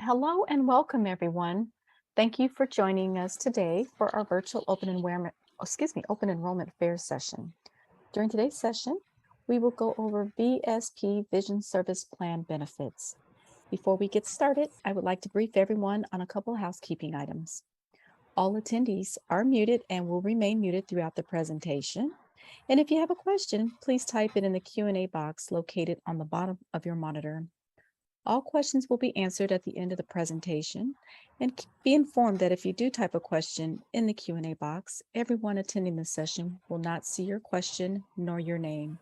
Hello and welcome, everyone. Thank you for joining us today for our virtual open enrollment fair session. During today's session, we will go over VSP Vision Service Plan benefits. Before we get started, I would like to brief everyone on a couple housekeeping items. All attendees are muted and will remain muted throughout the presentation. And if you have a question, please type it in the Q&A box located on the bottom of your monitor. All questions will be answered at the end of the presentation, and be informed that if you do type a question in the Q&A box, everyone attending the session will not see your question nor your name.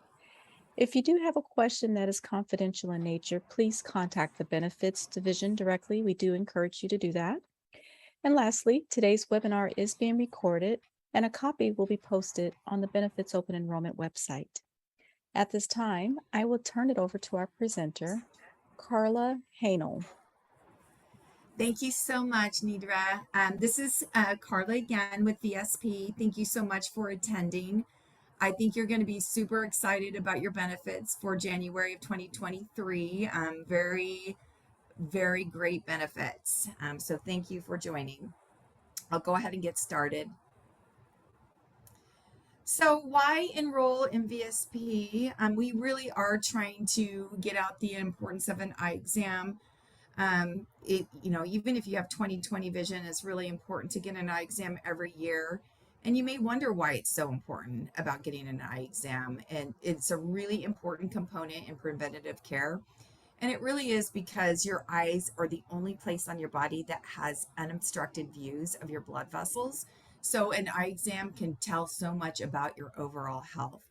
If you do have a question that is confidential in nature, please contact the Benefits Division directly. We do encourage you to do that. And lastly, today's webinar is being recorded, and a copy will be posted on the Benefits Open Enrollment website. At this time, I will turn it over to our presenter, Carla Hanel. Thank you so much, Nidra. This is Carla again with VSP. Thank you so much for attending. I think you're going to be super excited about your benefits for January of 2023. Very, very great benefits. So thank you for joining. I'll go ahead and get started. So why enroll in VSP? We really are trying to get out the importance of an eye exam. Even if you have 20/20 vision, it's really important to get an eye exam every year. And you may wonder why it's so important about getting an eye exam. And it's a really important component in preventative care. And it really is because your eyes are the only place on your body that has unobstructed views of your blood vessels. So an eye exam can tell so much about your overall health.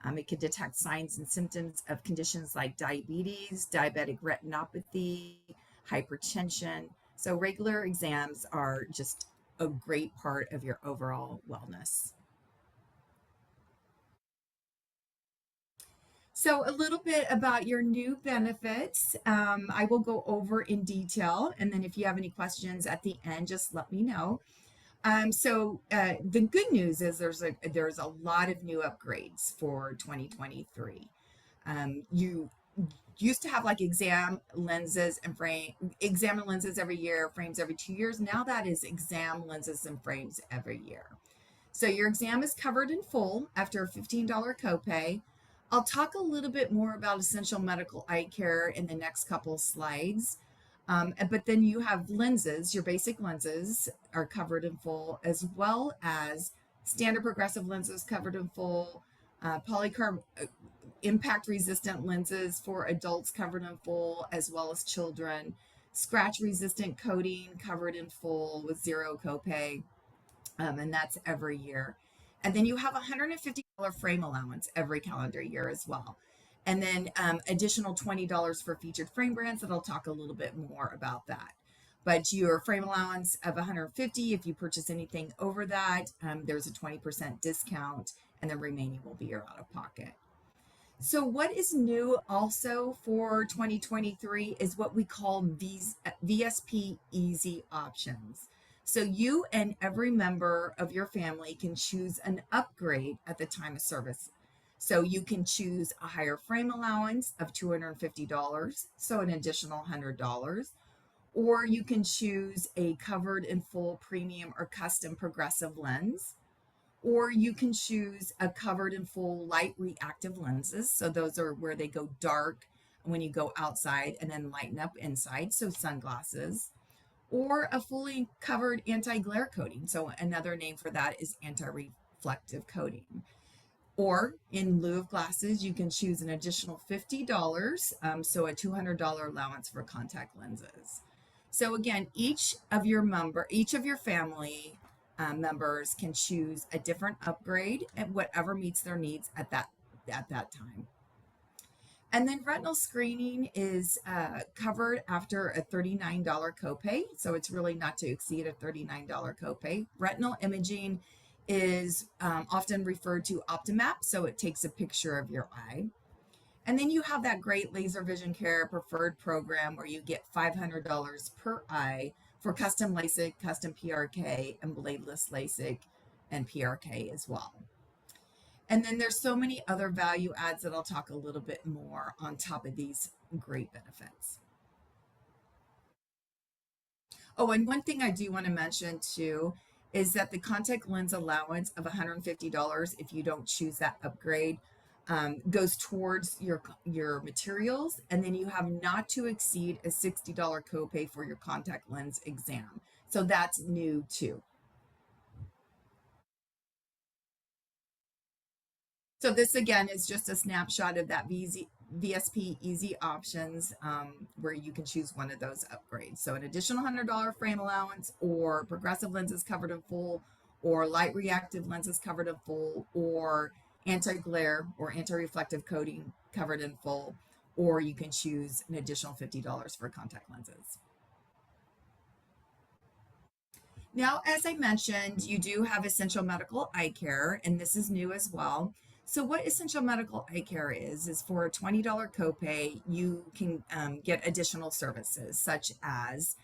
It can detect signs and symptoms of conditions like diabetes, diabetic retinopathy, hypertension. So regular exams are just a great part of your overall wellness. So a little bit about your new benefits. I will go over in detail, and then if you have any questions at the end, just let me know. The good news is there's a lot of new upgrades for 2023. You used to have like exam lenses every year, frames every 2 years. Now that is exam lenses and frames every year. So your exam is covered in full after a $15 copay. I'll talk a little bit more about essential medical eye care in the next couple slides. But then you have lenses, your basic lenses are covered in full, as well as standard progressive lenses covered in full, polycarb impact resistant lenses for adults covered in full, as well as children, scratch resistant coating covered in full with zero copay, and that's every year. And then you have a $150 frame allowance every calendar year as well. And then additional $20 for featured frame brands that I'll talk a little bit more about that. But your frame allowance of $150, if you purchase anything over that, there's a 20% discount, and the remaining will be your out of pocket. So what is new also for 2023 is what we call VSP Easy Options. So you and every member of your family can choose an upgrade at the time of service. So you can choose a higher frame allowance of $250, so an additional $100, or you can choose a covered in full premium or custom progressive lens, or you can choose a covered in full light reactive lenses. So those are where they go dark when you go outside and then lighten up inside, so sunglasses, or a fully covered anti-glare coating. So another name for that is anti-reflective coating. Or in lieu of glasses, you can choose an additional $50, so a $200 allowance for contact lenses. So again, each of your family members can choose a different upgrade at whatever meets their needs at that time. And then retinal screening is covered after a $39 copay, so it's really not to exceed a $39 copay. Retinal imaging is often referred to Optimap, so it takes a picture of your eye. And then you have that great laser vision care preferred program where you get $500 per eye for custom LASIK, custom PRK, and bladeless LASIK and PRK as well. And then there's so many other value adds that I'll talk a little bit more on top of these great benefits. Oh, and one thing I do want to mention too is that the contact lens allowance of $150, if you don't choose that upgrade, goes towards your materials, and then you have not to exceed a $60 copay for your contact lens exam. So that's new too. So this again is just a snapshot of that VSP easy options, where you can choose one of those upgrades. So an additional $100 frame allowance, or progressive lenses covered in full, or light reactive lenses covered in full, or anti-glare or anti-reflective coating covered in full, or you can choose an additional $50 for contact lenses. Now, as I mentioned, you do have essential medical eye care, and this is new as well. So, what essential medical eye care is for a $20 copay, you can get additional services such as,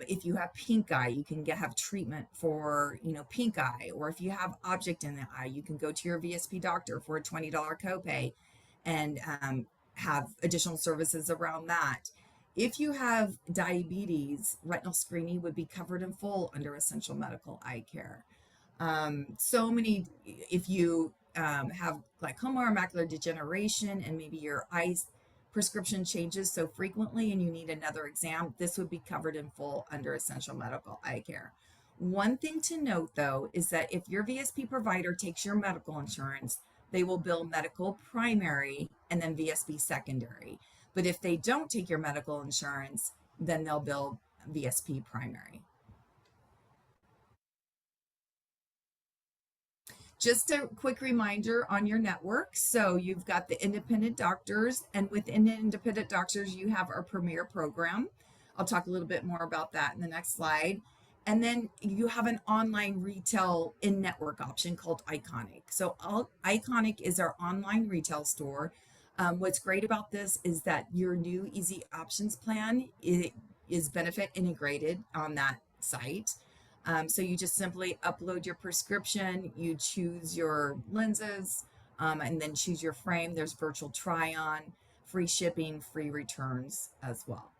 if you have pink eye, you can have treatment for, pink eye, or if you have object in the eye, you can go to your VSP doctor for a $20 copay and have additional services around that. If you have diabetes, retinal screening would be covered in full under essential medical eye care. So many, if you have glaucoma or macular degeneration, and maybe your eyes prescription changes so frequently and you need another exam, this would be covered in full under essential medical eye care. One thing to note though is that if your VSP provider takes your medical insurance, they will bill medical primary and then VSP secondary. But if they don't take your medical insurance, then they'll bill VSP primary. Just a quick reminder on your network. So you've got the independent doctors, and within the independent doctors, you have our premier program. I'll talk a little bit more about that in the next slide. And then you have an online retail in network option called Iconic. So Iconic is our online retail store. What's great about this is that your new Easy Options plan is benefit integrated on that site. So you just simply upload your prescription, you choose your lenses, and then choose your frame. There's virtual try on, free shipping, free returns as well.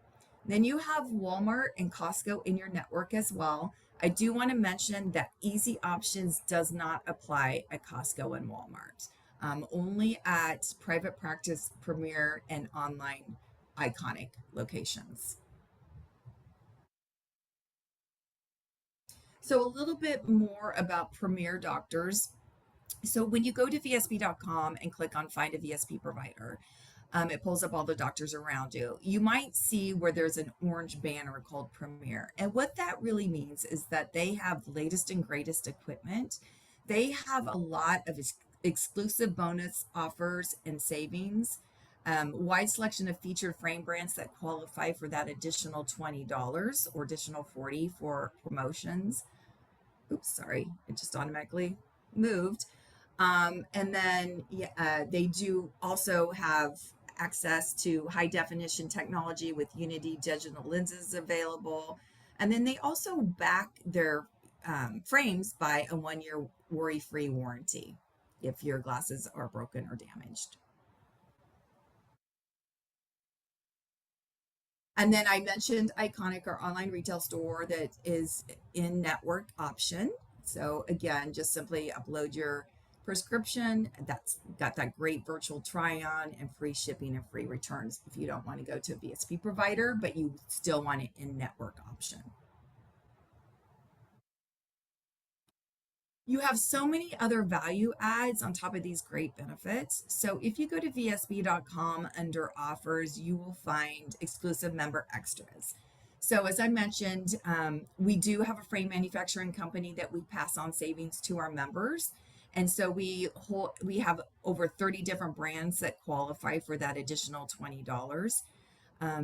Then you have Walmart and Costco in your network as well. I do want to mention that Easy Options does not apply at Costco and Walmart, only at private practice, premier, and online Iconic locations. So a little bit more about Premier Doctors. So when you go to VSP.com and click on Find a VSP Provider, it pulls up all the doctors around you. You might see where there's an orange banner called Premier. And what that really means is that they have latest and greatest equipment. They have a lot of exclusive bonus offers and savings, wide selection of featured frame brands that qualify for that additional $20 or additional $40 for promotions. Oops, sorry, it just automatically moved. And then they do also have access to high definition technology with Unity digital lenses available. And then they also back their frames by a 1 year worry free warranty if your glasses are broken or damaged. And then I mentioned Iconic, our online retail store that is in network option. So again, just simply upload your prescription. That's got that great virtual try on and free shipping and free returns if you don't want to go to a VSP provider, but you still want it in network option. You have so many other value adds on top of these great benefits. So if you go to VSP.com under offers, you will find exclusive member extras. So as I mentioned, we do have a frame manufacturing company that we pass on savings to our members. And so we have over 30 different brands that qualify for that additional $20.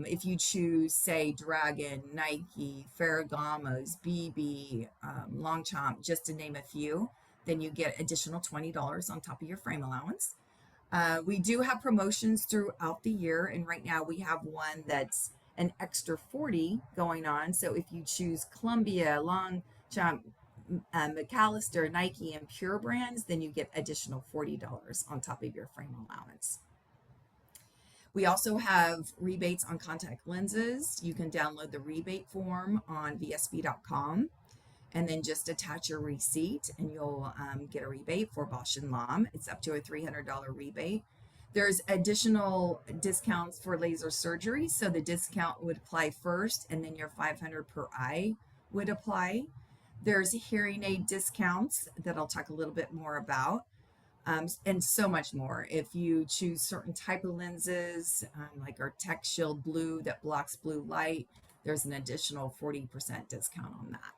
If you choose, say, Dragon, Nike, Ferragamo's, BB, Longchamp, just to name a few, then you get additional $20 on top of your frame allowance. We do have promotions throughout the year, and right now we have one that's an extra 40 going on. So if you choose Columbia, Longchamp, McAllister, Nike, and Pure brands, then you get additional $40 on top of your frame allowance. We also have rebates on contact lenses. You can download the rebate form on VSP.com and then just attach your receipt and you'll get a rebate for Bausch and Lomb. It's up to a $300 rebate. There's additional discounts for laser surgery. So the discount would apply first and then your 500 per eye would apply. There's hearing aid discounts that I'll talk a little bit more about. And so much more. If you choose certain type of lenses, like our Tech Shield Blue that blocks blue light, there's an additional 40% discount on that.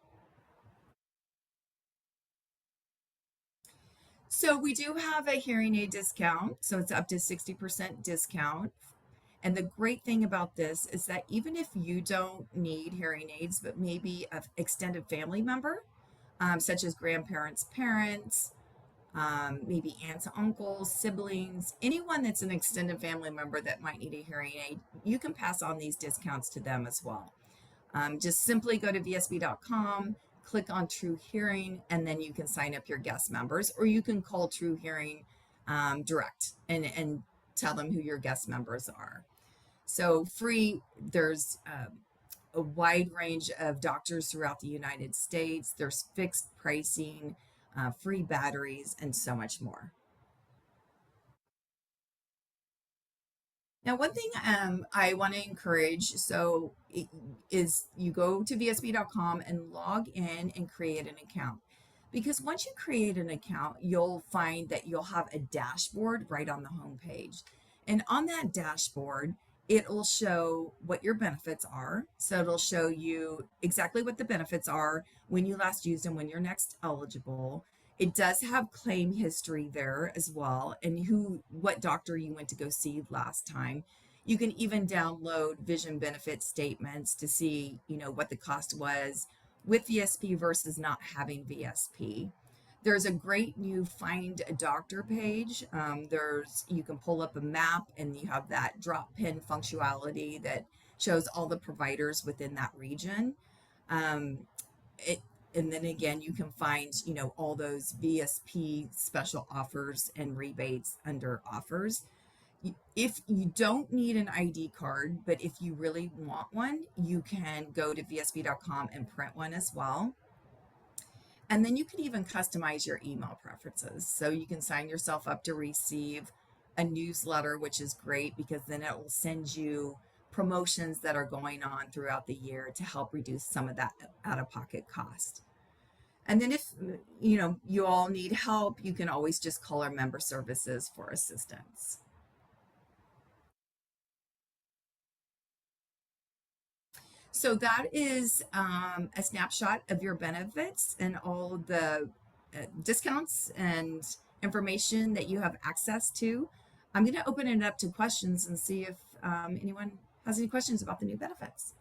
So we do have a hearing aid discount, so it's up to 60% discount. And the great thing about this is that even if you don't need hearing aids, but maybe an extended family member, such as grandparents, parents, maybe aunts, uncles, siblings, anyone that's an extended family member that might need a hearing aid, you can pass on these discounts to them as well. Just simply go to VSP.com, click on True Hearing, and then you can sign up your guest members, or you can call True Hearing direct and tell them who your guest members are. So free, there's a wide range of doctors throughout the United States. There's fixed pricing, free batteries, and so much more. Now, one thing I want to encourage is you go to VSP.com and log in and create an account. Because once you create an account, you'll find that you'll have a dashboard right on the home page. And on that dashboard, it'll show what your benefits are. So it'll show you exactly what the benefits are, when you last used them, when you're next eligible. It does have claim history there as well, and what doctor you went to go see last time. You can even download vision benefit statements to see, what the cost was with VSP versus not having VSP. There's a great new Find a Doctor page. You can pull up a map and you have that drop pin functionality that shows all the providers within that region. And then again, you can find, all those VSP special offers and rebates under offers. If you don't need an ID card, but if you really want one, you can go to VSP.com and print one as well. And then you can even customize your email preferences. So you can sign yourself up to receive a newsletter, which is great because then it will send you promotions that are going on throughout the year to help reduce some of that out-of-pocket cost. And then if you all need help, you can always just call our member services for assistance. So that is a snapshot of your benefits and all the discounts and information that you have access to. I'm going to open it up to questions and see if anyone has any questions about the new benefits.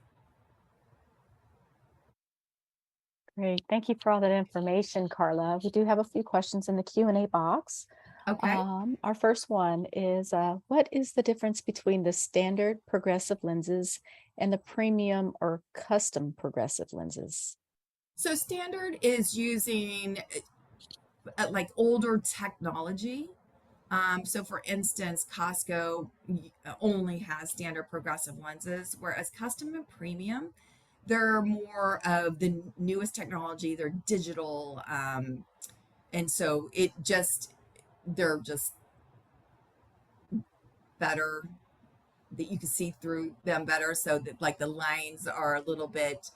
Great. Thank you for all that information, Carla. We do have a few questions in the Q&A box. Okay. Our first one is, what is the difference between the standard progressive lenses and the premium or custom progressive lenses? So standard is using like older technology. So for instance, Costco only has standard progressive lenses, whereas custom and premium, they're more of the newest technology. They're digital. And so they're just better, that you can see through them better. So that like the lines are a little bit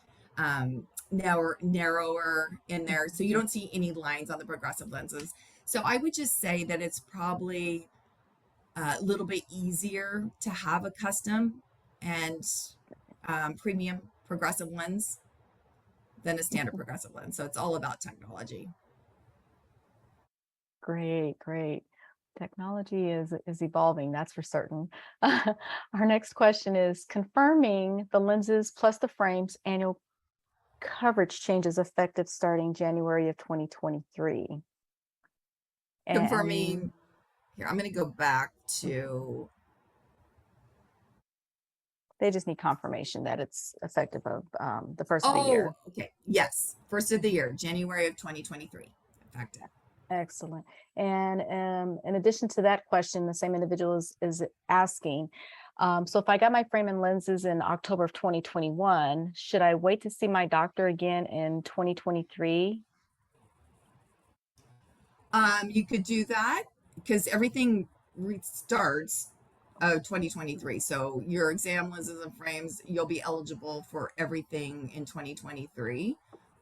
narrower in there. So you don't see any lines on the progressive lenses. So I would just say that it's probably a little bit easier to have a custom and premium progressive lens than a standard progressive lens. So it's all about technology. Great, great. Technology is evolving, that's for certain. Our next question is, confirming the lenses plus the frames annual coverage changes effective starting January of 2023. Confirming, here, I'm going to go back to. They just need confirmation that it's effective of the first of the year. Okay. Yes. First of the year, January of 2023. Effective. Excellent. And in addition to that question, the same individual is asking, So if I got my frame and lenses in October of 2021, should I wait to see my doctor again in 2023? You could do that because everything restarts 2023. So your exam lenses and frames, you'll be eligible for everything in 2023.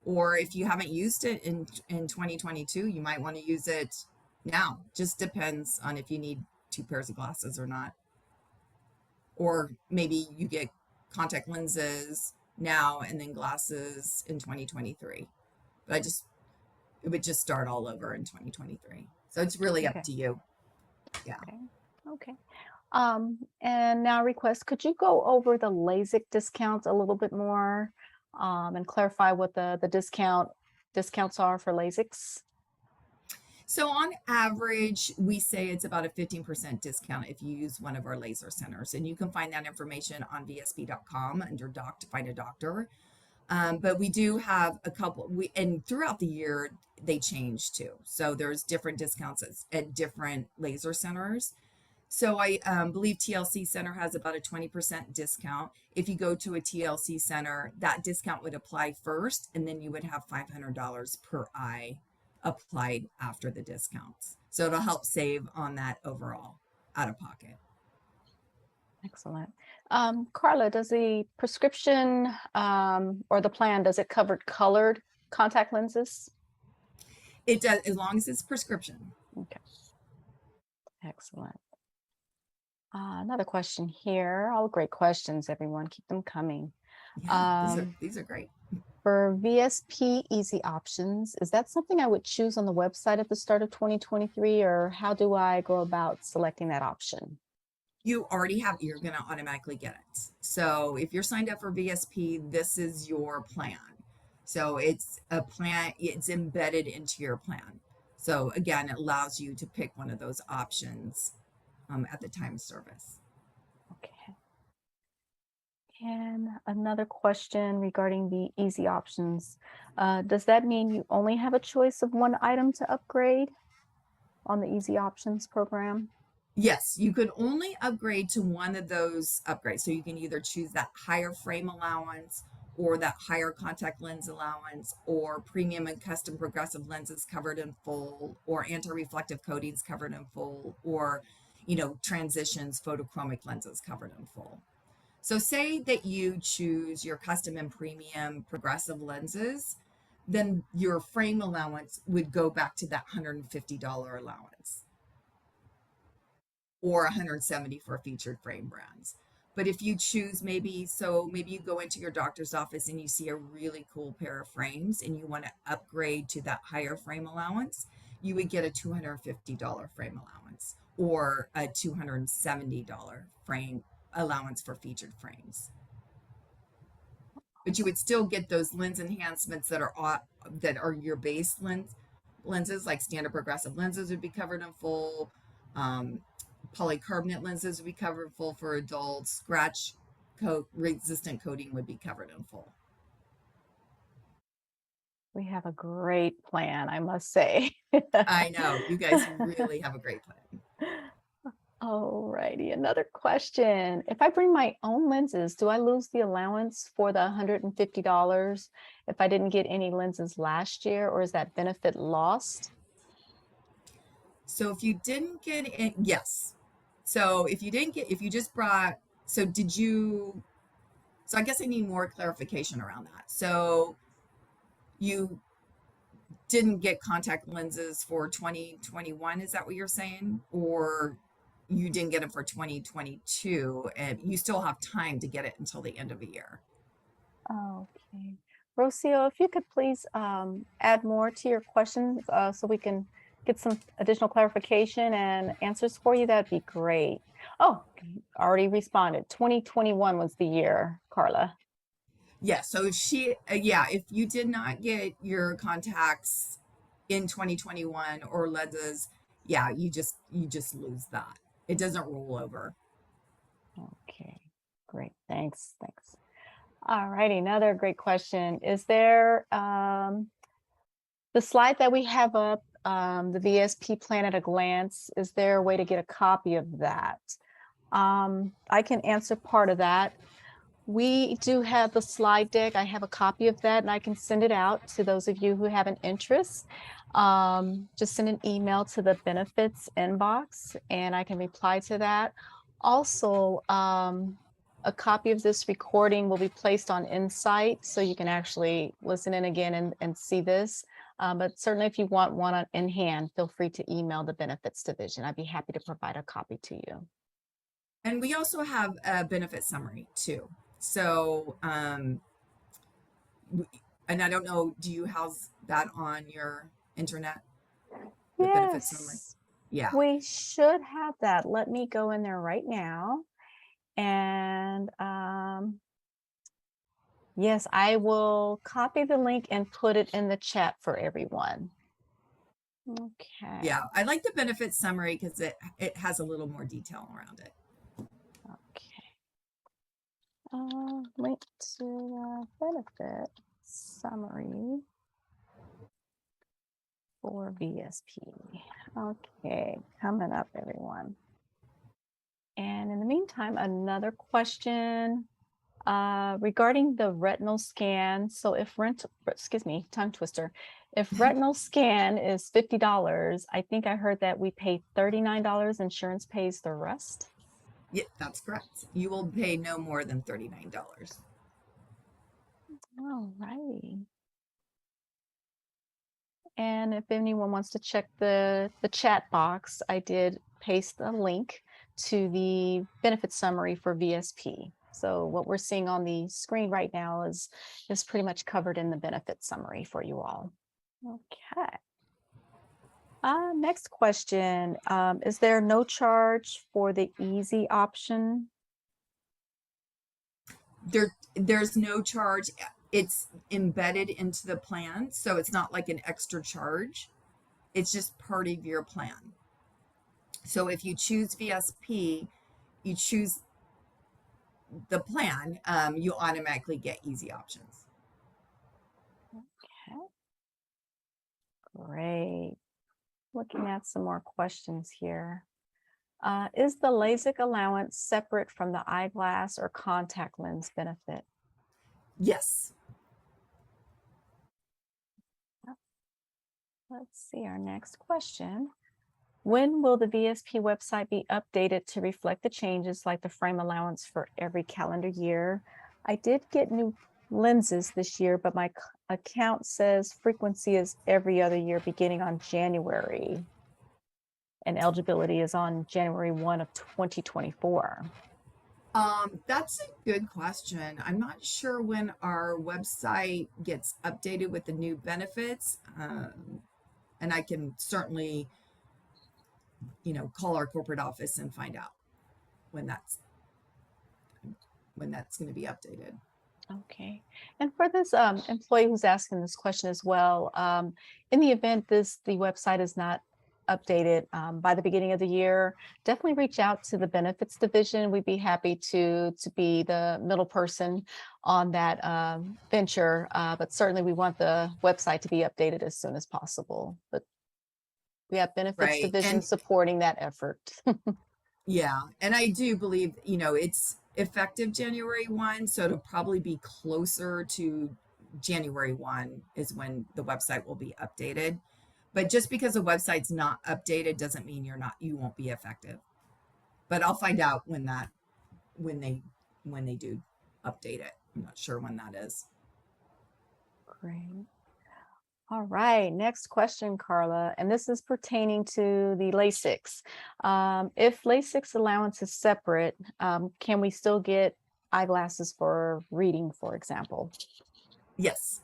Or if you haven't used it in 2022, you might want to use it now. Just depends on if you need two pairs of glasses or not. Or maybe you get contact lenses now and then glasses in 2023. But it would just start all over in 2023. So it's really up Okay. to you. Yeah. Okay. Okay. And now request, could you go over the LASIK discounts a little bit more, and clarify what the discounts are for LASIKs? So on average, we say it's about a 15% discount if you use one of our laser centers. And you can find that information on VSP.com under doc to find a doctor. But we do have a couple, and throughout the year, they change too. So there's different discounts at different laser centers. So I believe TLC Center has about a 20% discount. If you go to a TLC Center, that discount would apply first, and then you would have $500 per eye applied after the discounts. So it'll help save on that overall out of pocket. Excellent. Carla, does the prescription or the plan, does it cover colored contact lenses? It does, as long as it's prescription. Okay, excellent. Another question here. All great questions, everyone. Keep them coming. Yeah, these are great. For VSP Easy Options, is that something I would choose on the website at the start of 2023, or how do I go about selecting that option? You already have, you're going to automatically get it. So if you're signed up for VSP, this is your plan. So it's a plan, it's embedded into your plan. So again, it allows you to pick one of those options at the time of service. Okay. And another question regarding the easy options. Does that mean you only have a choice of one item to upgrade on the easy options program? Yes, you could only upgrade to one of those upgrades. So you can either choose that higher frame allowance or that higher contact lens allowance or premium and custom progressive lenses covered in full or anti-reflective coatings covered in full or, transitions photochromic lenses covered in full. So say that you choose your custom and premium progressive lenses, then your frame allowance would go back to that $150 allowance or $170 for featured frame brands. But if you choose maybe you go into your doctor's office and you see a really cool pair of frames and you want to upgrade to that higher frame allowance, you would get a $250 frame allowance or a $270 frame allowance for featured frames. But you would still get those lens enhancements that are your base lenses, like standard progressive lenses would be covered in full. Polycarbonate lenses would be covered in full for adults. Scratch coat resistant coating would be covered in full. We have a great plan, I must say. I know you guys really have a great plan. All righty, another question. If I bring my own lenses, do I lose the allowance for the $150 if I didn't get any lenses last year, or is that benefit lost? So if you didn't get it, yes. So if you just brought, so did you, so I guess I need more clarification around that. So you didn't get contact lenses for 2021, is that what you're saying? Or you didn't get them for 2022 and you still have time to get it until the end of the year? Okay. Rocio, if you could please add more to your questions so we can get some additional clarification and answers for you, that'd be great. Oh, already responded. 2021 was the year, Carla. Yeah, so if you did not get your contacts in 2021 or lenses, yeah, you just lose that. It doesn't roll over. Okay, great. Thanks. Thanks. All righty. Another great question. Is there the slide that we have up, the VSP plan at a glance? Is there a way to get a copy of that? I can answer part of that. We do have the slide deck. I have a copy of that and I can send it out to those of you who have an interest. Just send an email to the benefits inbox and I can reply to that. Also, a copy of this recording will be placed on Insight so you can actually listen in again and see this. But certainly if you want one in hand, feel free to email the benefits division. I'd be happy to provide a copy to you. And we also have a benefit summary too. So, and I don't know, do you house that on your internet? The benefit summary? Yes, Yeah. we should have that. Let me go in there right now. And yes, I will copy the link and put it in the chat for everyone. Okay, Yeah. I like the benefit summary because it has a little more detail around it. okay. Link to benefit summary for VSP. Okay, coming up, everyone. And in the meantime, another question regarding the retinal scan. So if excuse me, tongue twister. If retinal scan is $50, I think I heard that we pay $39. Insurance pays the rest. Yeah, that's correct. You will pay no more than $39. All righty. And if anyone wants to check the chat box, I did paste a link to the benefit summary for VSP. So what we're seeing on the screen right now is pretty much covered in the benefit summary for you all. Okay. Next question. Is there no charge for the easy option? There's no charge. It's embedded into the plan, so it's not like an extra charge. It's just part of your plan. So if you choose VSP, you choose the plan, you automatically get easy options. Okay, great. Looking at some more questions here. Is the LASIK allowance separate from the eyeglass or contact lens benefit? Yes. Let's see our next question. When will the VSP website be updated to reflect the changes like the frame allowance for every calendar year? I did get new lenses this year, but my account says frequency is every other year beginning on January. And eligibility is on January 1 of 2024. That's a good question. I'm not sure when our website gets updated with the new benefits. And I can certainly, call our corporate office and find out when that's going to be updated. Okay. And for this employee who's asking this question as well, in the event the website is not updated by the beginning of the year, definitely reach out to the benefits division. We'd be happy to be the middle person on that venture, but certainly we want the website to be updated as soon as possible. But we have benefits Right. division And supporting that effort. yeah, and I do believe, it's effective January 1, so it'll probably be closer to January 1 is when the website will be updated. But just because the website's not updated doesn't mean you won't be effective. But I'll find out when they when they do update it. I'm not sure when that is. Great. All right, next question, Carla, and this is pertaining to the LASIX. If LASIX allowance is separate, can we still get eyeglasses for reading, for example? Yes.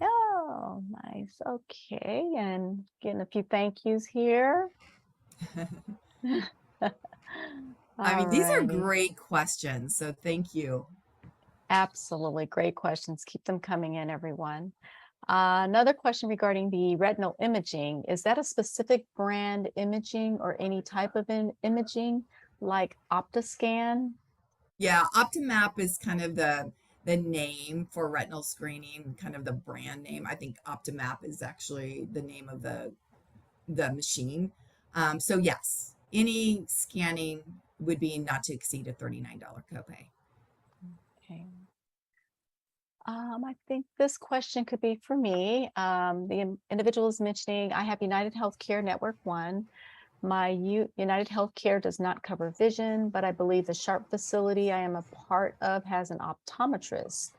Oh, nice. Okay, and getting a few thank yous here. I All mean, these are righty. great questions, so thank you. Absolutely. Great questions. Keep them coming in, everyone. Another question regarding the retinal imaging. Is that a specific brand imaging or any type of imaging like Optiscan? Yeah, Optimap is kind of the name for retinal screening, kind of the brand name. I think Optimap is actually the name of the machine. So yes, any scanning would be not to exceed a $39 copay. Okay. I think this question could be for me. Individual is mentioning, I have United Healthcare Network One. My United Healthcare does not cover vision, but I believe the Sharp facility I am a part of has an optometrist.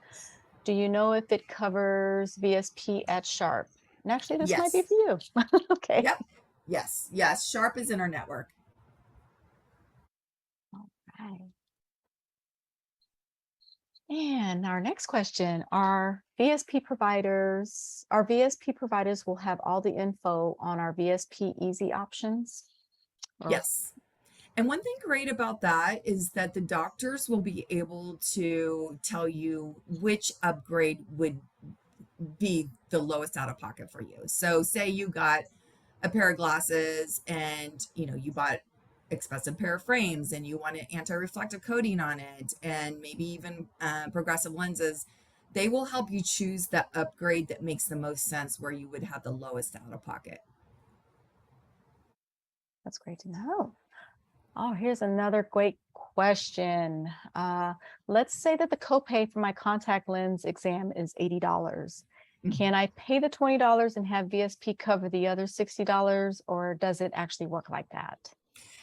Do you know if it covers VSP at Sharp? And actually, this might be Yes. for you. Okay. Yep. Yes. Yes. Sharp is in our network. All right. And our next question, our VSP providers will have all the info on our VSP easy options? Or Yes. And one thing great about that is that the doctors will be able to tell you which upgrade would be the lowest out of pocket for you. So say you got a pair of glasses and you bought expensive pair of frames and you want an anti-reflective coating on it and maybe even progressive lenses, they will help you choose the upgrade that makes the most sense where you would have the lowest out of pocket. that's great to know. Oh, here's another great question. Let's say that the copay for my contact lens exam is $80. Mhm. Can I pay the $20 and have VSP cover the other $60, or does it actually work like that?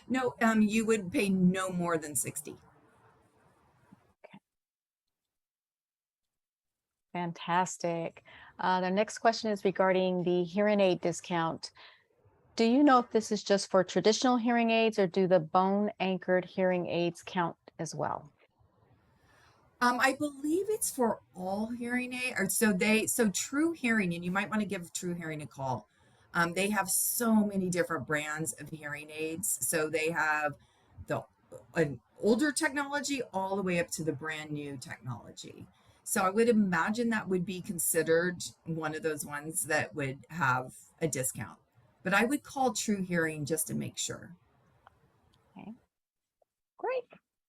No, you would pay no more than 60. Okay, fantastic. The next question is regarding the hearing aid discount. Do you know if this is just for traditional hearing aids, or do the bone anchored hearing aids count as well? I believe it's for all hearing aid, or so True Hearing, and you might want to give True Hearing a call. They have so many different brands of hearing aids. So they have the an older technology all the way up to the brand new technology. So I would imagine that would be considered one of those ones that would have a discount. But I would call True Hearing just to make sure. Okay, great.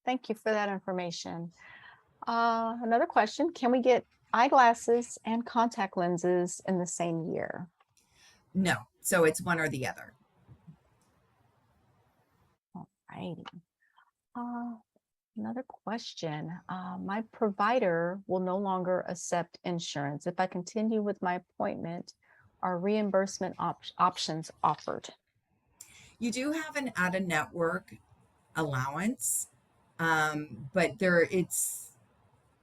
Thank you for that information. Another question, can we get eyeglasses and contact lenses in the same year? No, so it's one or the other. All righty. Uh, Another question. My provider will no longer accept insurance. If I continue with my appointment, are reimbursement options offered? You do have an out of network allowance, but there it's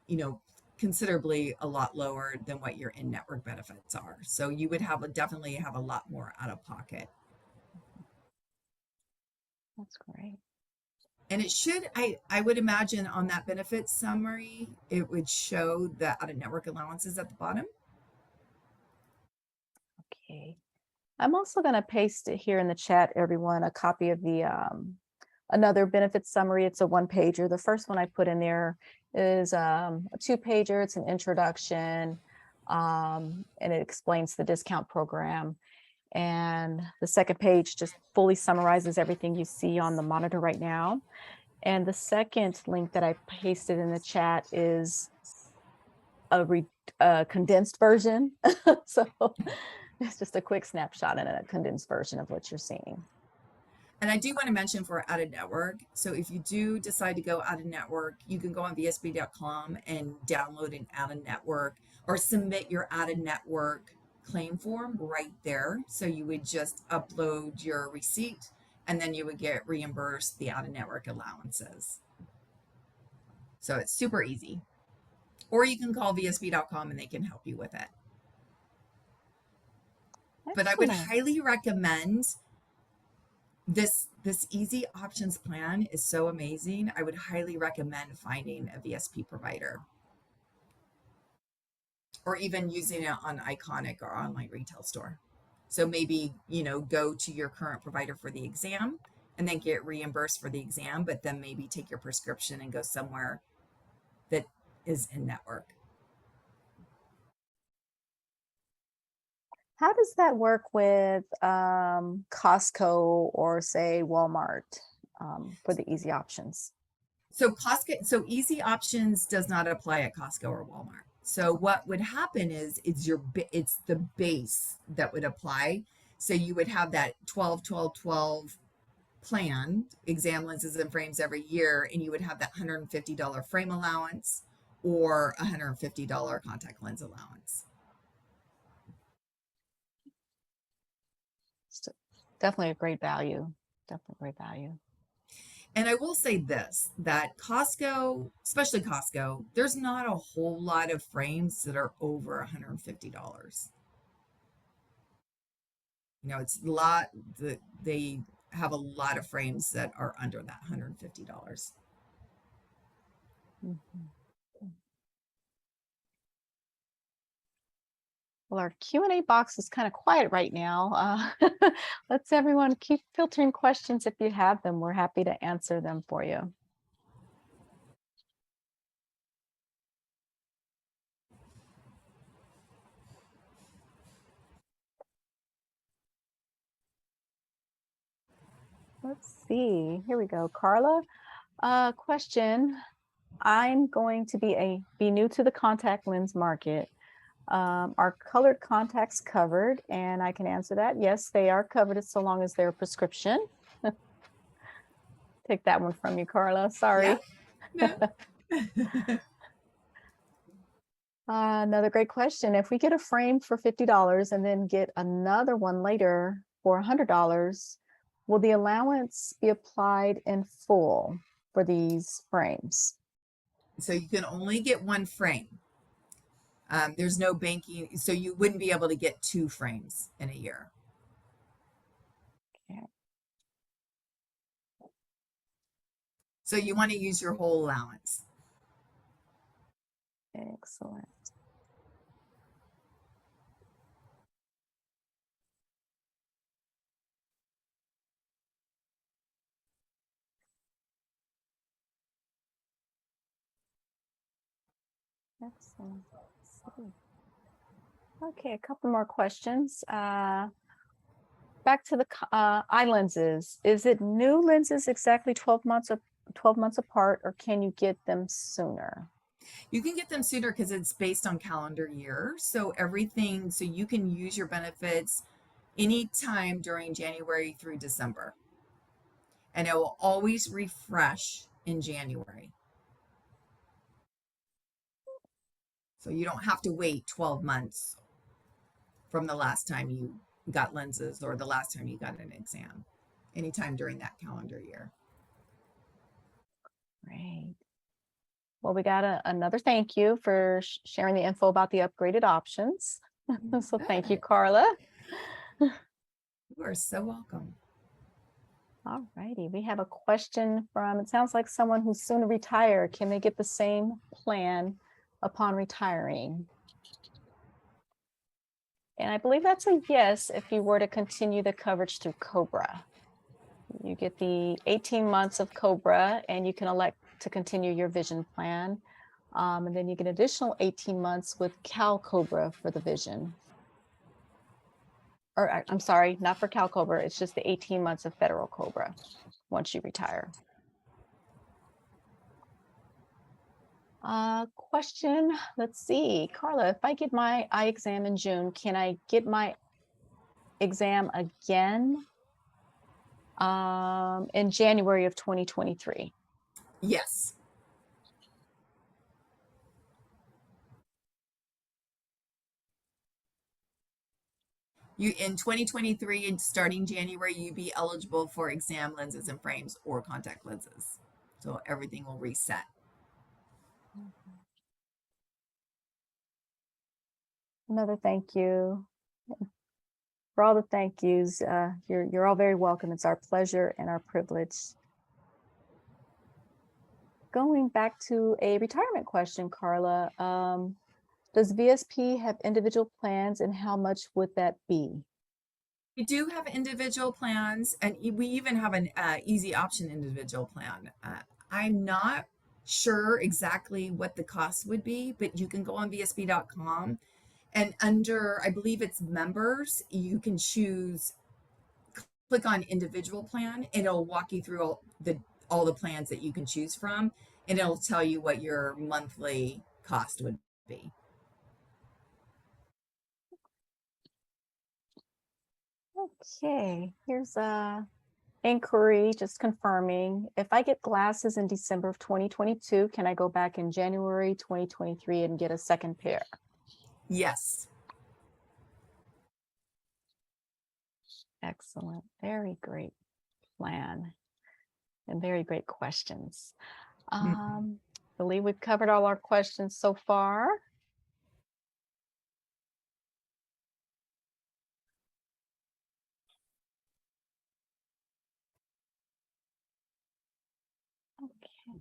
you know considerably a lot lower than what your in network benefits are. So you would definitely have a lot more out of pocket. That's great. And it should I would imagine on that benefit summary it would show the out of network allowances at the bottom. Okay. I'm also going to paste it here in the chat, everyone, a copy of the another benefit summary. It's a one pager. The first one I put in there is a two pager. It's an introduction, and it explains the discount program. And the second page just fully summarizes everything you see on the monitor right now. And the second link that I pasted in the chat is a condensed version. So it's just a quick snapshot and a condensed version of what you're seeing. And I do want to mention for out of network. So if you do decide to go out of network, you can go on VSP.com and download an out of network or submit your out of network claim form right there. So you would just upload your receipt and then you would get reimbursed the out of network allowances. So it's super easy. Or you can call VSP.com and they can help you with it. But I would Excellent. highly recommend this easy options plan is so amazing. I would highly recommend finding a VSP provider or even using it on Iconic or online retail store. So maybe, go to your current provider for the exam and then get reimbursed for the exam, but then maybe take your prescription and go somewhere that is in network. How does that work with Costco or say Walmart for the easy options? So easy options does not apply at Costco or Walmart. So what would happen is it's the base that would apply. So you would have that 12, 12, 12 plan, exam lenses and frames every year, and you would have that $150 frame allowance or $150 contact lens allowance. So definitely a great value. Definitely great value. And I will say this, that Costco, especially Costco, there's not a whole lot of frames that are over $150. You know, it's a lot, they have a lot of frames that are under that $150. Mhm. Well, our Q&A box is kind of quiet right now. Let's everyone keep filtering questions if you have them. We're happy to answer them for you. Let's see. Here we go. Carla, question. I'm going to be new to the contact lens market. Are colored contacts covered? And I can answer that. Yes, they are covered so long as they're a prescription. Take that one from you, Carla. Sorry. Yeah, no. Another great question. If we get a frame for $50 and then get another one later for $100, will the allowance be applied in full for these frames? So you can only get one frame. There's no banking, so you wouldn't be able to get two frames in a year. Okay. So you want to use your whole allowance. Excellent. Excellent. Let's see. Okay, a couple more questions. Back to the eye lenses. Is it new lenses exactly 12 months apart, or can you get them sooner? You can get them sooner because it's based on calendar year. So everything, so you can use your benefits anytime during January through December. And it will always refresh in January. So you don't have to wait 12 months from the last time you got lenses or the last time you got an exam, anytime during that calendar year. Great. Well, we got another thank you for sharing the info about the upgraded options. So thank you, Carla. You are so welcome. All righty. We have a question from, it sounds like someone who's soon to retire. Can they get the same plan upon retiring? And I believe that's a yes if you were to continue the coverage through COBRA. You get the 18 months of COBRA and you can elect to continue your vision plan. And then you get additional 18 months with Cal COBRA for the vision. Or I'm sorry, not for Cal COBRA. It's just the 18 months of federal COBRA once you retire. Question, let's see. Carla, if I get my eye exam in June, can I get my exam again in January of 2023? Yes. You in 2023 and starting January, you'd be eligible for exam lenses and frames or contact lenses. So everything will reset. Another thank you for all the thank yous. You're all very welcome. It's our pleasure and our privilege. Going back to a retirement question, Carla, does VSP have individual plans and how much would that be? We do have individual plans, and we even have an easy option individual plan. I'm not sure exactly what the cost would be, but you can go on VSP.com and under, I believe it's members, you can choose, click on individual plan, and it'll walk you through all the plans that you can choose from, and it'll tell you what your monthly cost would be. Okay, here's a inquiry just confirming. If I get glasses in December of 2022, can I go back in January 2023 and get a second pair? Yes. Excellent. Very great plan and very great questions. Mhm. Believe we've covered all our questions so far. Okay.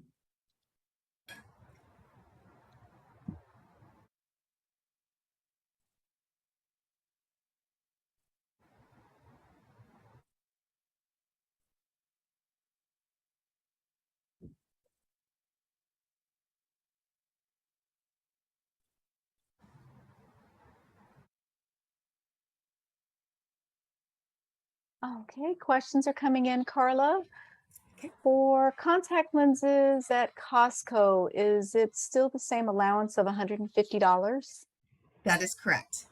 Okay, questions are coming in, Carla. Okay. For contact lenses at Costco, is it still the same allowance of $150? That is correct.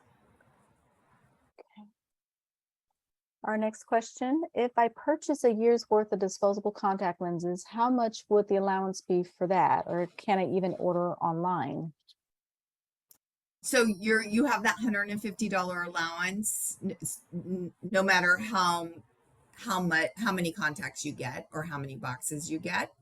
Our next question, if I purchase a year's worth of disposable contact lenses, how much would the allowance be for that? Or can I even order online? So you have that $150 allowance, no matter how many contacts you get or how many boxes you get.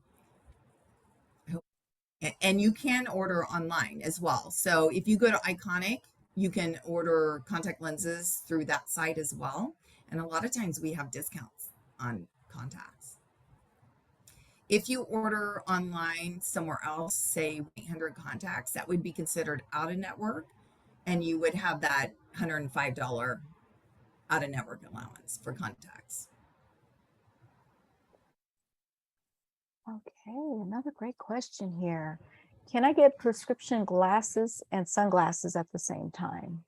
And you can order online as well. So if you go to Iconic, you can order contact lenses through that site as well. And a lot of times we have discounts on contacts. If you order online somewhere else, say 800 contacts, that would be considered out of network, and you would have that $105 out of network allowance for contacts. Okay, another great question here. Can I get prescription glasses and sunglasses at the same time?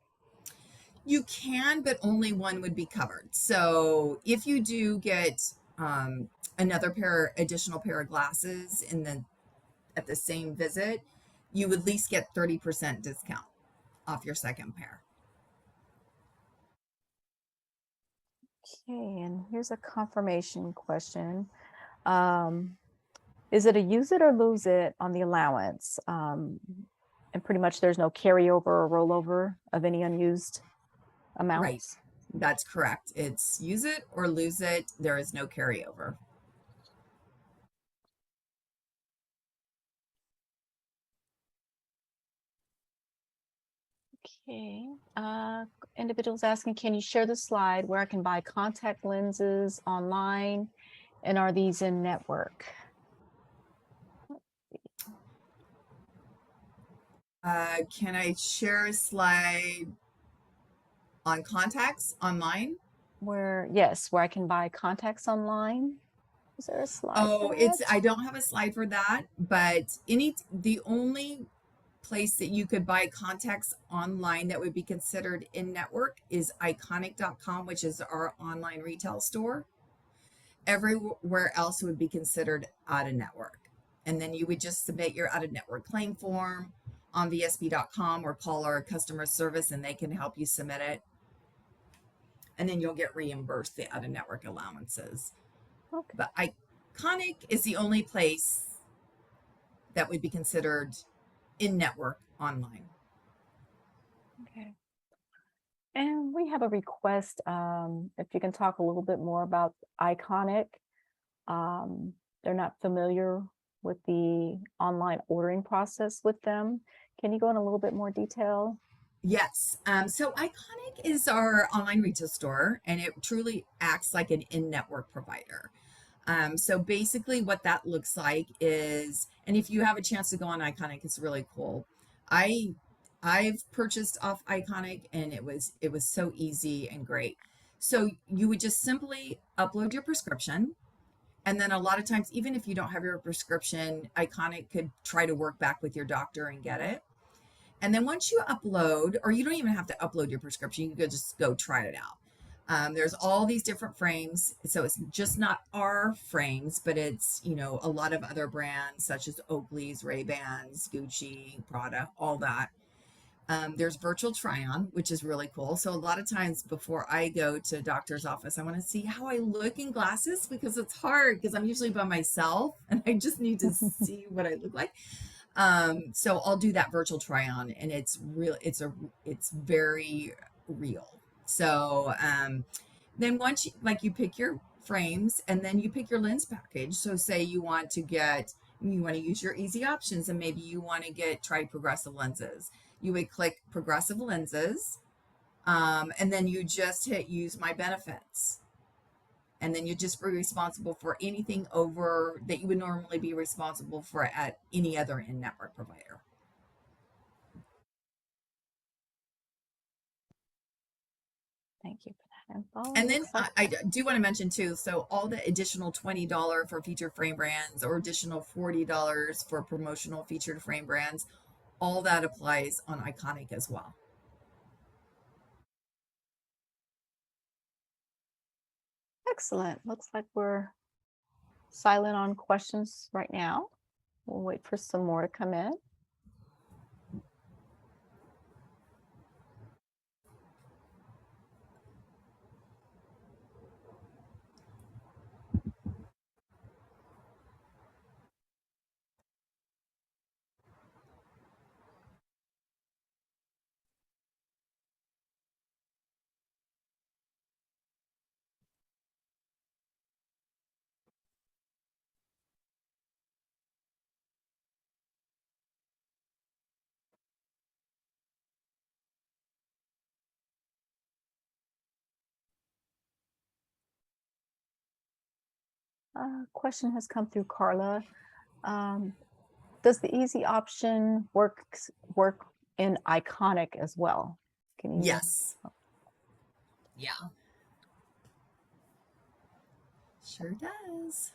You can, but only one would be covered. So if you do get another additional pair of glasses at the same visit, you would at least get 30% discount off your second pair. Okay, and here's a confirmation question. Um, is it a use it or lose it on the allowance? And pretty much there's no carryover or rollover of any unused Right. amounts. That's correct. It's use it or lose it. There is no carryover. Okay. Individuals asking, can you share the slide where I can buy contact lenses online? And are these in network? Can I share a slide on contacts online? Yes, where I can buy contacts online. Is there a slide for Oh, that? I don't have a slide for that, but the only place that you could buy contacts online that would be considered in network is iconic.com, which is our online retail store. Everywhere else would be considered out of network. And then you would just submit your out of network claim form on VSP.com or call our customer service and they can help you submit it. And then you'll get reimbursed the out of network allowances. Okay. But Iconic is the only place that would be considered in network online. Okay. And we have a request, if you can talk a little bit more about Iconic. They're not familiar with the online ordering process with them. Can you go in a little bit more detail? Yes. So Iconic is our online retail store, and it truly acts like an in network provider. So basically, what that looks like is, and if you have a chance to go on Iconic, it's really cool. I I've purchased off Iconic, and it was so easy and great. So you would just simply upload your prescription, and then a lot of times, even if you don't have your prescription, Iconic could try to work back with your doctor and get it. And then once you upload, or you don't even have to upload your prescription, you could just go try it out. There's all these different frames. So it's just not our frames, but it's, a lot of other brands such as Oakley's, Ray-Bans, Gucci, Prada, all that. There's virtual try-on, which is really cool. So a lot of times before I go to a doctor's office, I want to see how I look in glasses because it's hard because I'm usually by myself and I just need to see what I look like. So I'll do that virtual try-on, and it's real. It's very real. So then once you pick your frames, and then you pick your lens package. So say you want to use your easy options, and maybe you want to try progressive lenses. You would click progressive lenses, and then you just hit use my benefits. And then you just be responsible for anything over that you would normally be responsible for at any other in-network provider. Thank you for that info. And then Looks like I do want to mention too, so all the additional $20 for featured frame brands or additional $40 for promotional featured frame brands, all that applies on Iconic as well. excellent. Looks like we're silent on questions right now. We'll wait for some more to come in. Question has come through Carla. Does the easy option work in Iconic as well? Can you? Yes. Yeah. Sure does.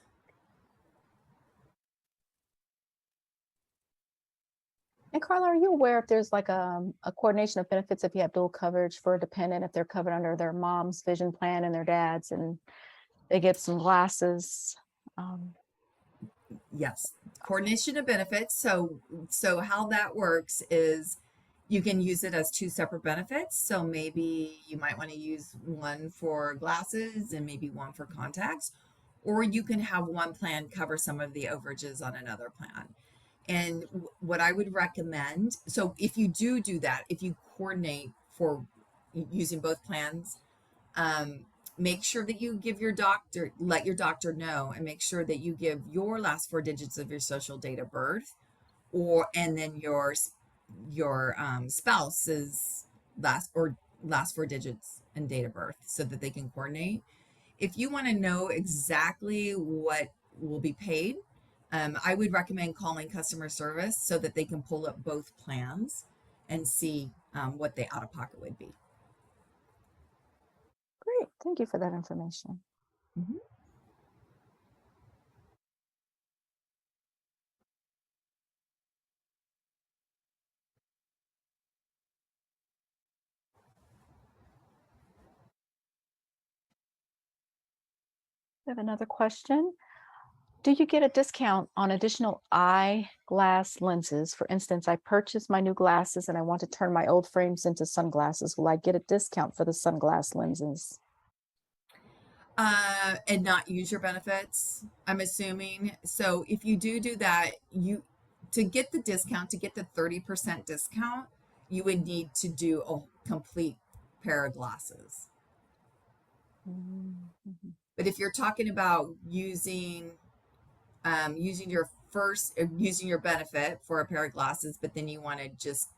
And Carla, are you aware if there's like a coordination of benefits if you have dual coverage for a dependent, if they're covered under their mom's vision plan and their dad's, and they get some glasses? Yes. Coordination of benefits. So how that works is you can use it as two separate benefits. So maybe you might want to use one for glasses and maybe one for contacts, or you can have one plan cover some of the overages on another plan. And what I would recommend, so if you do that, if you coordinate for using both plans, make sure that you let your doctor know, and make sure that you give your last four digits of your social date of birth, and then your spouse's last four digits and date of birth, so that they can coordinate. If you want to know exactly what will be paid, I would recommend calling customer service so that they can pull up both plans and see what the out of pocket would be. Great, thank you for that information. Mm-hmm. We have another question. Do you get a discount on additional eyeglass lenses? For instance, I purchased my new glasses and I want to turn my old frames into sunglasses. Will I get a discount for the sunglass lenses? And not use your benefits, I'm assuming. So if you do that, to get the discount, to get the 30% discount, you would need to do a complete pair of glasses. Mm-hmm. But if you're talking about using using your benefit for a pair of glasses, but then you want to just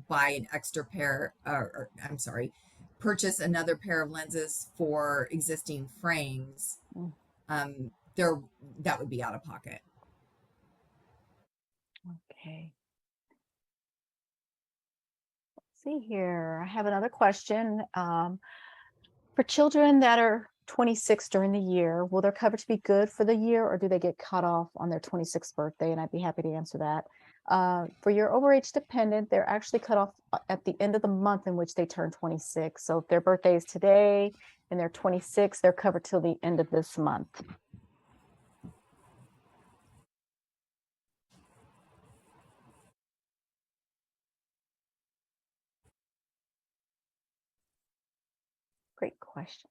buy an extra pair, or I'm sorry, purchase another pair of lenses for existing frames, there that would be out of pocket. Okay. Let's see here. I have another question. For children that are 26 during the year, will their coverage be good for the year, or do they get cut off on their 26th birthday? And I'd be happy to answer that. For your overage dependent, they're actually cut off at the end of the month in which they turn 26. So if their birthday is today and they're 26, they're covered till the end of this month. Great question.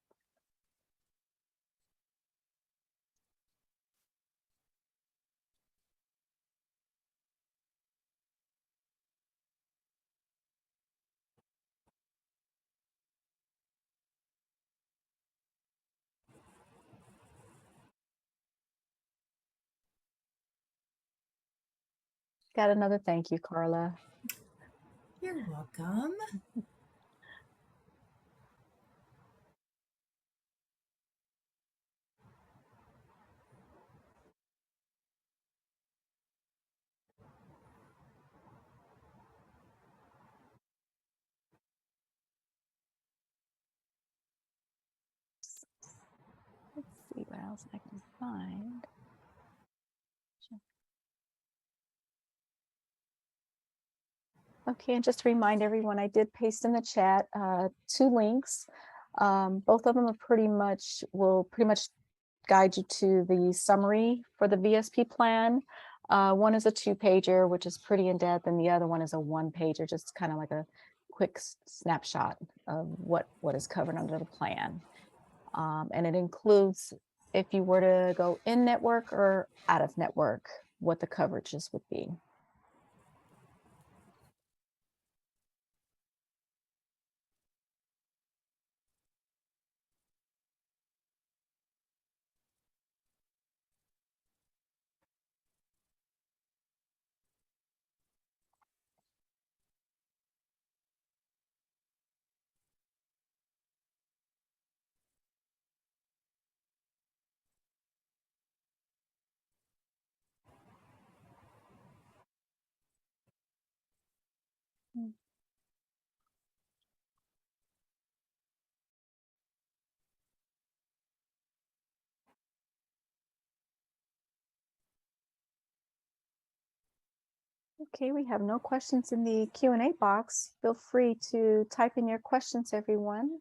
Got another thank you, Carla. You're welcome. Let's see what else I can find. Okay, and just to remind everyone, I did paste in the chat 2 links. Both of them will pretty much guide you to the summary for the VSP plan. One is a 2-pager, which is pretty in depth, and the other one is a 1-pager, just kind of like a quick snapshot of what is covered under the plan. And it includes if you were to go in network or out of network, what the coverages would be. Mm. Okay, we have no questions in the Q&A box. Feel free to type in your questions, everyone.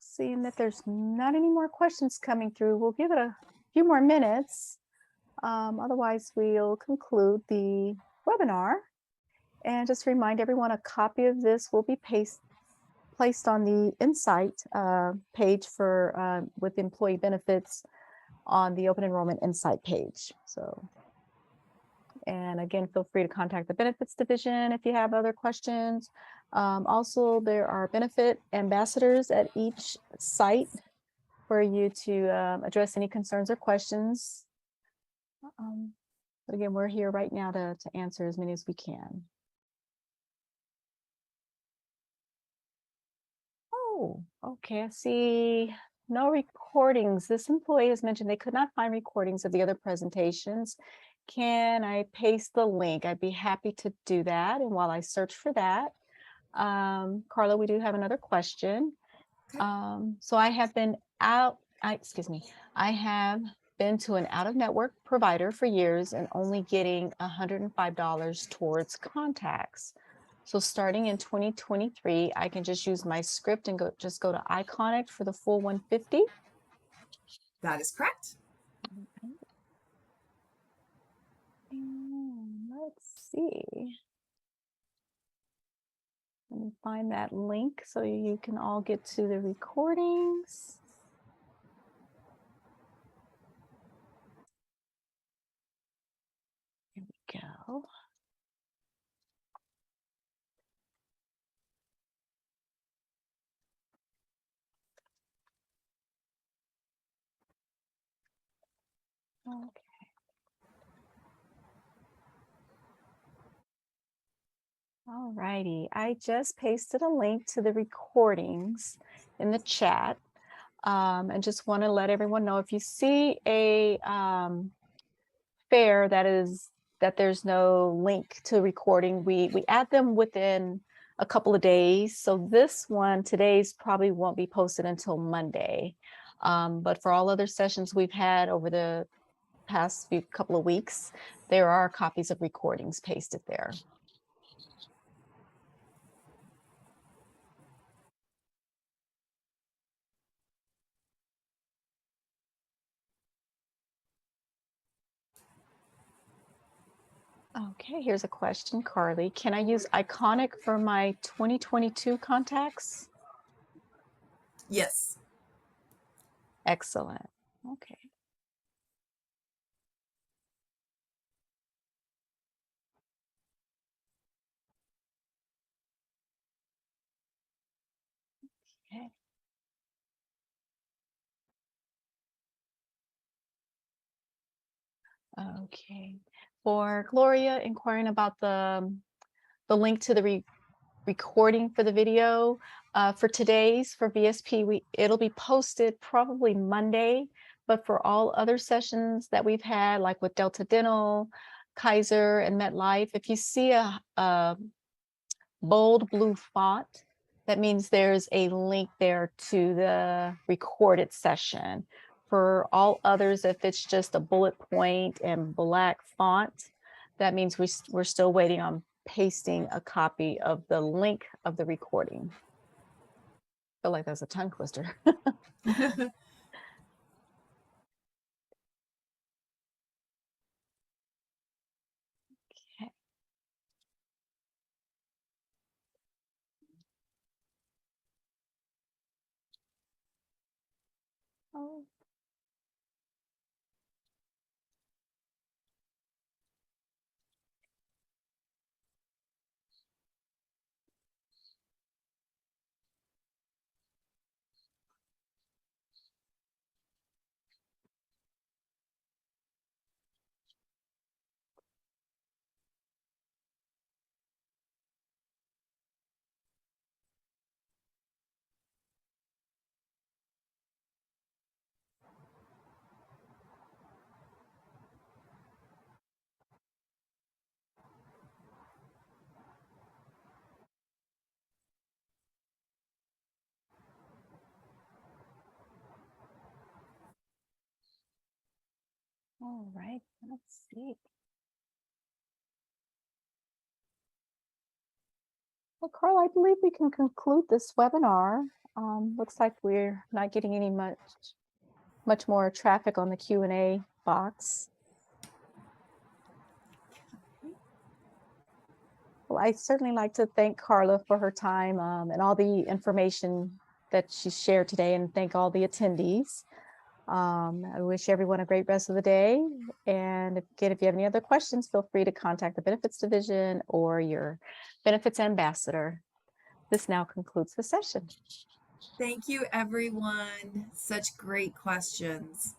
Seeing that there's not any more questions coming through, we'll give it a few more minutes. Otherwise, we'll conclude the webinar. And just remind everyone, a copy of this will be placed on the Insight page for with employee benefits on the Open Enrollment Insight page. So, and again, feel free to contact the Benefits Division if you have other questions. Also, there are benefit ambassadors at each site for you to address any concerns or questions. But again, we're here right now to answer as many as we can. Oh, okay, I see no recordings. This employee has mentioned they could not find recordings of the other presentations. Can I paste the link? I'd be happy to do that. And while I search for that, Carla, we do have another question. Okay. So I have been I have been to an out-of-network provider for years and only getting $105 towards contacts. So starting in 2023, I can just use my script and go to Iconic for the full 150. That is correct. Let's see. Let me find that link so you can all get to the recordings. Here we go. Okay. All righty. I just pasted a link to the recordings in the chat. And just want to let everyone know, if you see a fair that there's no link to recording, we add them within a couple of days. So this one, today's, probably won't be posted until Monday. But for all other sessions we've had over the past couple of weeks, there are copies of recordings pasted there. Okay, here's a question, Carly. Can I use Iconic for my 2022 contacts? Yes. Excellent. Okay. Okay. Okay. For Gloria inquiring about the link to the recording for the video, for today's, for VSP, it'll be posted probably Monday, but for all other sessions that we've had, like with Delta Dental, Kaiser, and MetLife, if you see a bold blue font, that means there's a link there to the recorded session. For all others, if it's just a bullet point and black font, that means we're still waiting on pasting a copy of the link of the recording. I feel like that's a tongue twister. Okay. Oh. All right, let's see. Well, Carl, I believe we can conclude this webinar. Looks like we're not getting any much more traffic on the Q&A box. Well, I certainly like to thank Carla for her time and all the information that she shared today, and thank all the attendees. I wish everyone a great rest of the day. And again, if you have any other questions, feel free to contact the Benefits Division or your Benefits Ambassador. This now concludes the session. Thank you, everyone. Such great questions.